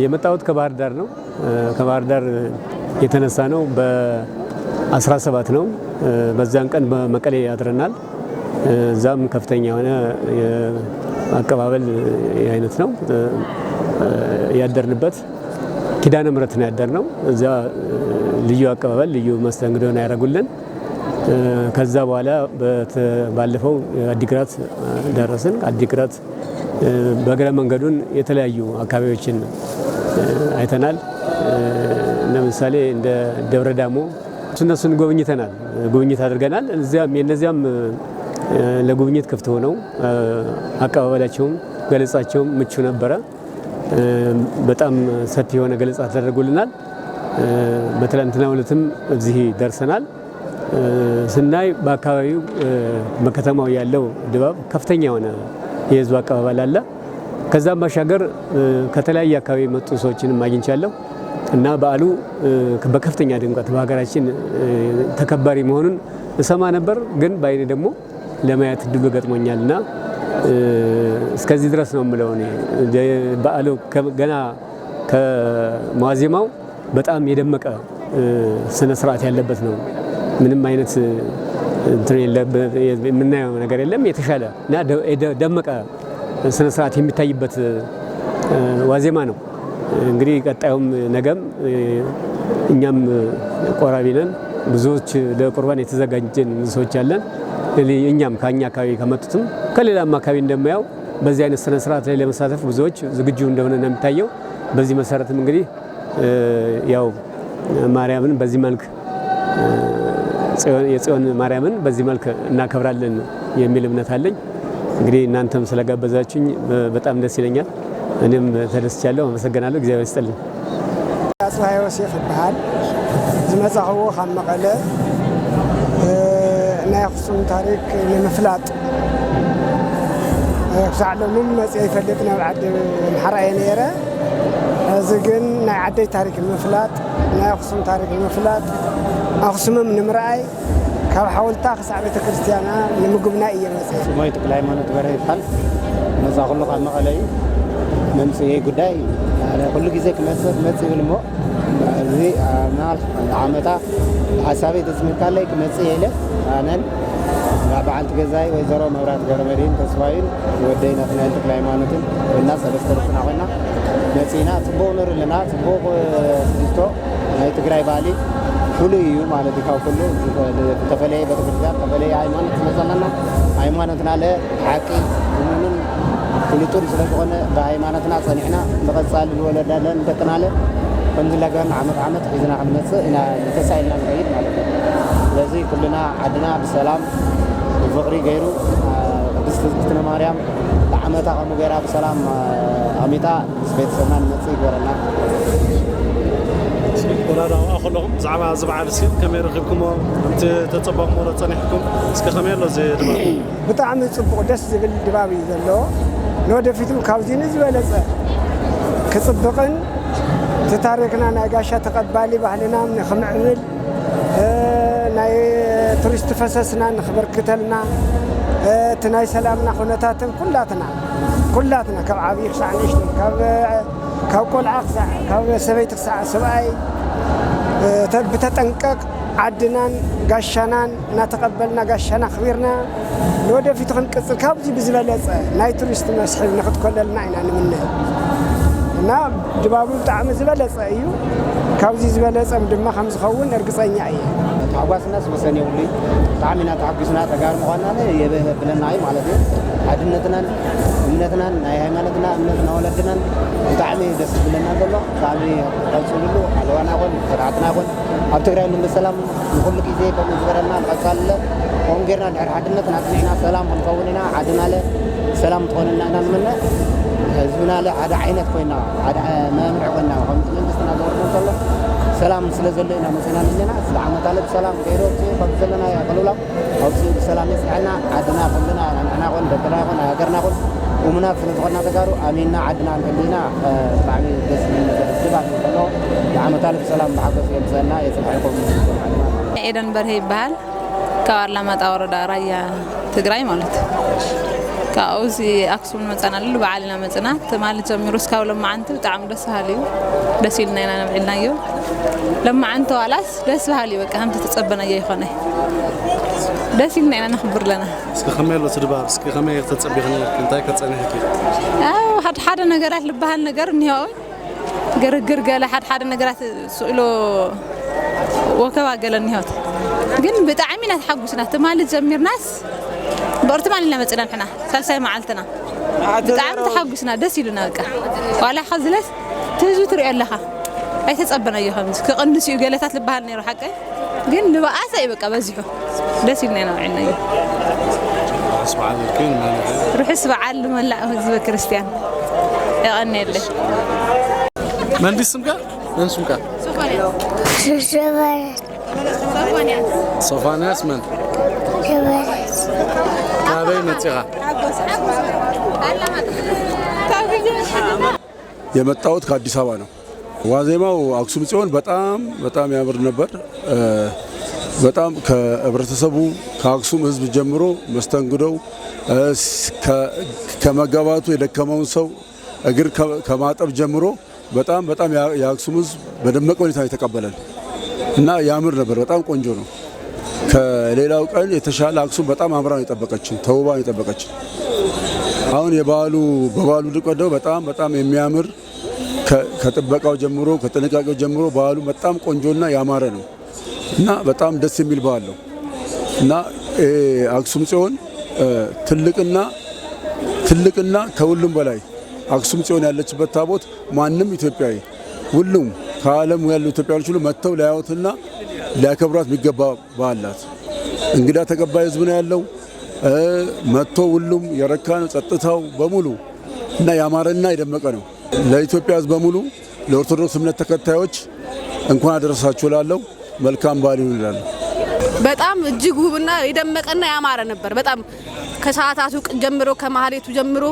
የመጣሁት ከባህር ዳር ነው። ከባህር ዳር የተነሳ ነው በ17 ነው። በዛን ቀን በመቀሌ ያድረናል። እዛም ከፍተኛ የሆነ አቀባበል አይነት ነው ያደርንበት። ኪዳነ ምሕረት ነው ያደርነው። እዛ ልዩ አቀባበል ልዩ መስተንግዶ ነው ያደረጉልን። ከዛ በኋላ ባለፈው አዲግራት ደረስን። አዲግራት በእግረ መንገዱን የተለያዩ አካባቢዎችን አይተናል። ለምሳሌ እንደ ደብረ ዳሞ እነሱን ጎብኝተናል፣ ጉብኝት አድርገናል። እነዚያም ለጉብኝት ክፍት ሆነው አቀባበላቸውም ገለጻቸውም ምቹ ነበረ። በጣም ሰፊ የሆነ ገለጻ ተደርጎልናል። በትላንትናው ዕለትም እዚህ ደርሰናል። ስናይ በአካባቢው በከተማው ያለው ድባብ ከፍተኛ የሆነ የህዝብ አቀባበል አለ። ከዛም ባሻገር ከተለያየ አካባቢ የመጡ ሰዎችንም አግኝቻለሁ እና በዓሉ በከፍተኛ ድምቀት በሀገራችን ተከባሪ መሆኑን እሰማ ነበር፣ ግን በአይኔ ደግሞ ለማየት እድሉ ገጥሞኛልና እስከዚህ ድረስ ነው የምለው። በዓሉ ገና ከመዋዜማው በጣም የደመቀ ስነ ስርዓት ያለበት ነው። ምንም አይነት የምናየው ነገር የለም። የተሻለ እና ደመቀ ስነ ስርዓት የሚታይበት ዋዜማ ነው። እንግዲህ ቀጣዩም ነገም እኛም ቆራቢ ነን። ብዙዎች ለቁርባን የተዘጋጀን ሰዎች አለን። እኛም ከኛ አካባቢ ከመጡትም ከሌላም አካባቢ እንደማያው በዚህ አይነት ስነ ስርዓት ላይ ለመሳተፍ ብዙዎች ዝግጁ እንደሆነ ነው የሚታየው። በዚህ መሰረትም እንግዲህ ያው ማርያምን በዚህ መልክ የጽዮን ማርያምን በዚህ መልክ እናከብራለን የሚል እምነት አለኝ። እንግዲህ እናንተም ስለጋበዛችሁኝ በጣም ደስ ይለኛል። እኔም ተደስቻለሁ። አመሰግናለሁ። እግዚአብሔር ይስጥልኝ። አጽብሃ ዮሴፍ ይባላል። ዝመጻሁ ካብ መቀለ ናይ አክሱም ታሪክ ንምፍላጥ ክሳዕ ሎሚ መፅአ ይፈልጥ ናብ ዓዲ ምሓራየ ነይረ። እዚ ግን ናይ ዓደይ ታሪክ ንምፍላጥ ናይ አክሱም ታሪክ ንምፍላጥ አክሱምም ንምርኣይ ካብ ሓወልታ ክሳዕ ቤተ ክርስቲያና ንምጉብናይ እየ መፅአ። ስሞይ ተክለ ሃይማኖት በርሀ ይባል። መፃ ኩሉ ካብ መቐለ እዩ። መምፅኤ ጉዳይ ኩሉ ግዜ ክመፅእ ይብል እሞ እዚ ዓመታ ሓሳበይ ተስምካለይ ክመፅእ የለ ኣነን በዓልቲ ገዛይ ወይዘሮ መብራት ገብረመድህን ተስፋይን ወደይ ናትናኤል ተክለ ሃይማኖትን እና ሰለስተ ርስና ኮይና መፂና ፅቡቅ ንርኢ ኣለና። ፅቡቅ ትሕዝቶ ናይ ትግራይ ባህሊ ፍሉይ እዩ ማለት እዩ። ካብ ኩሉ ተፈለየ ቤተክርስትያን ተፈለየ ሃይማኖት ስለዘለና ሃይማኖትና ሓቂ ምንን ፍሉጡን ስለዝኾነ ብሃይማኖትና ፀኒሕና ንቐፃሊ ዝወለዳለን ደቅናለ ከምዚ ለገርና ዓመት ሒዝና ክንመፅእ ኢና ተሳኢልና ንኸይድ ማለት እዩ። ስለዚ ኩልና ዓድና ብሰላም ብፍቕሪ ገይሩ ቅድስቲ እግዝእትነ ማርያም ዓመታ ከምኡ ገይራ ብሰላም ኣሚጣ ምስ ቤተሰብና ንመፅእ ይግበረና። ወላዳው ኣኸለኹም ብዛዕባ እዚ በዓል እስኪ ከመይ ረኺብኩሞ ከምቲ ተፀበቕሞ ፀኒሕኩም እስኪ ከመይ ኣሎ እዚ ድባብ? ብጣዕሚ ፅቡቕ ደስ ዝብል ድባብ እዩ ዘለዎ። ንወደፊቱ ካብዚ ንዝበለፀ ክፅብቕን እቲ ታሪክና ናይ ጋሻ ተቐባሊ ባህልና ንኽምዕብል ናይ ቱሪስት ፈሰስና ንኽበርክተልና እቲ ናይ ሰላምና ኩነታትን ኩላትና ካብ ዓብዪ ክሳዕ ንእሽተይ ካብ ቆልዓ ክሳዕ ካብ ሰበይቲ ክሳዕ ሰብኣይ ብተጠንቀቕ ዓድናን ጋሻናን እናተቐበልና ጋሻና ኣኽቢርና ንወደፊቱ ክንቅፅል ካብዚ ብዝበለፀ ናይ ቱሪስት መስሕብ ንኽትኮለልና ኢና ንምነ እና ድባቡ ብጣዕሚ ዝበለፀ እዩ። ካብዚ ዝበለፀ ድማ ከም ዝኸውን እርግፀኛ እየ። ታጓስናስ ወሰን የብሉ ብጣዕሚ ኢና ተሓጊሱና ተጋሩ ምዃንና የብለና እዩ ማለት እዩ። ዓድነትናን እምነትናን ናይ ሃይማኖትና እምነትና ወለድናን ብጣዕሚ ደስ ዝብለና ዘሎ ብጣዕሚ ቀፅልሉ ዓለዋና ይኹን ተራዕትና ይኹን ኣብ ትግራይ ብሰላም ንኩሉ ግዜ ከምኡ ዝገበረልና ንቐፃልለ ከምኡ ጌርና ድሕሪ ዓድነትና ፅኒዕና ሰላም ክንኸውን ኢና ዓድናለ ሰላም ትኾነና ኢና ንምነ ህዝብና ሓደ ዓይነት ኮይና ሓደ መምርዒ ኮይና ከምቲ መንግስትና ዘወርዶ ዘሎ ሰላም ስለ ዘሎ ኢና መፅና ዘለና ስለ ዓመት ኣለ ብሰላም ገይሮ ከምቲ ዘለና ይቕልብላ ኣብኡ ብሰላም የፅንዐና ዓድና ኩልና ንሕና ይኹን ደቅና ይኹን ሃገርና ይኹን እሙናት ስለ ዝኾንና ተጋሩ ኣሚንና ዓድና ንሕሊና ብጣዕሚ ደስ ዝብል ነገር ድባብ ዘሎ ዓመት ኣለ ብሰላም ብሓጎስ የምፅአና የፅንሐልኩም ኤደን በርሀ ይበሃል። ካብ ኣላማጣ ወረዳ ራያ ትግራይ ማለት እዩ። كأوزي أكسون مثلا اللي بعلنا مثلا تمال جميل رسكاو لما عنده تعمل دس هاليو دسيلنا أنا نعملنا يو لما عنده علاس دس هاليو كهم تتصبنا جاي خناه دسيلنا أنا نخبر لنا سكخميلو تدبار سكخميل تتصبي خناه كنتاي كتصني هيك حد نجارات لبها النجار نهاوي جرجر قال حد نجارات سئلو وكوا قال نهاوت جن بتعمينا تحققنا تمال جميل ناس بارتمان لنا مثلا إحنا ثالثة معلتنا بتعمل تحققنا دسيلنا كا ولا خزلت تجو تري لها أي تتصبنا ياهم كقندس يقالتات لبها النير حقه جن لبقى أسأي بقى بزحه دسيلنا عنا يه اسمع عن الكلمة روح اسمع علم ولا هو كريستيان يغني اللي من دي سمكة؟ من سمكة؟ صوفانياس من؟ كابي متيغا የመጣሁት ከአዲስ አበባ ነው። ዋዜማው አክሱም ጽዮን በጣም ያምር ነበር። በጣም ከህብረተሰቡ ከአክሱም ህዝብ ጀምሮ መስተንግዶው ከመጋባቱ የደከመውን ሰው እግር ከማጠብ ጀምሮ በጣም የአክሱም ህዝብ በደመቀ ሁኔታ የተቀበለን እና ያምር ነበር። በጣም ቆንጆ ነው። ከሌላው ቀን የተሻለ አክሱም በጣም አምራ ነው የጠበቀችን፣ ተውባ ነው የጠበቀችን። አሁን በበዓሉ ድቀደው በጣም የሚያምር ከጥበቃው ጀምሮ ከጥንቃቄው ጀምሮ በዓሉ በጣም ቆንጆና ያማረ ነው እና በጣም ደስ የሚል በዓል ነው እና አክሱም ጽዮን ትልቅና ከሁሉም በላይ አክሱም ጽዮን ያለችበት ታቦት ማንም ኢትዮጵያዊ ሁሉም ከዓለም ያሉ ኢትዮጵያውያን ሁሉ መጥተው ሊያዩትና ሊያከብሯት የሚገባ በዓል ናት። እንግዳ ተቀባይ ህዝብ ነው ያለው። መጥቶ ሁሉም የረካ ነው። ጸጥታው በሙሉ እና ያማረና የደመቀ ነው። ለኢትዮጵያ ህዝብ በሙሉ ለኦርቶዶክስ እምነት ተከታዮች እንኳን አደረሳችሁ እላለሁ። መልካም በዓል ይሁን እላለሁ። በጣም እጅግ ውብና የደመቀና ያማረ ነበር። በጣም ከሰዓታቱ ጀምሮ ከማህሌቱ ጀምሮ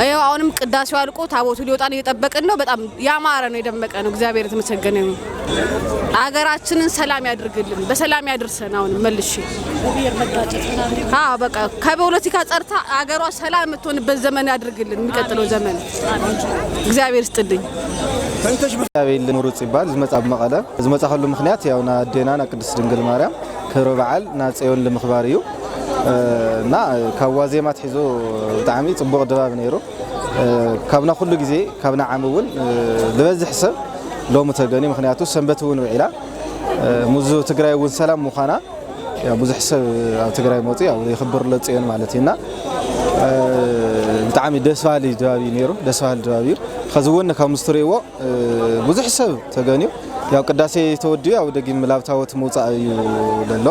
ያው አሁንም ቅዳሴው አልቆ ታቦቱ ሊወጣን እየጠበቅን ነው። በጣም ያማረ ነው፣ የደመቀ ነው። እግዚአብሔር የተመሰገነ ይሁን። አገራችንን ሰላም ያድርግልን፣ በሰላም ያድርሰን። አሁንም መልሼ በቃ ከፖለቲካ ጸርታ አገሯ ሰላም የምትሆንበት ዘመን ያድርግልን። የሚቀጥለው ዘመን እግዚአብሔር ይስጥልኝ። ያቤል ምሩጽ ይባል ዝመጻብ መቀለ ዝመጻኸሉ ምክንያት ያውና ዴናና ቅድስት ድንግል ማርያም ክብረ በዓል ና ጽዮን ለምኽባር እዩ እና ካዋዜማት ሒዞ ብጣዕሚ ጽቡቕ ድባብ ነይሩ። ካብና ኩሉ ግዜ ካብና ዓመውን ዝበዝሕ ሰብ ሎሚ ተገኒ ምክንያቱ ሰንበት እውን ውዒላ ሙዙ ትግራይ እውን ሰላም ምዃና ብዙሕ ሰብ ኣብ ትግራይ መፁ ያው ይኽብርሎ ጽዮን ማለት እዩና ብጣዕሚ ደስ በሃሊ ድባብ እዩ ነይሩ። ደስ በሃሊ ድባብ እዩ። ከዚ እውን ካብ ምስትሪእዎ ብዙሕ ሰብ ተገኒዩ ያው ቅዳሴ ተወዲዩ ያው ደጊም ላብታወት መውፃእ እዩ ዘሎ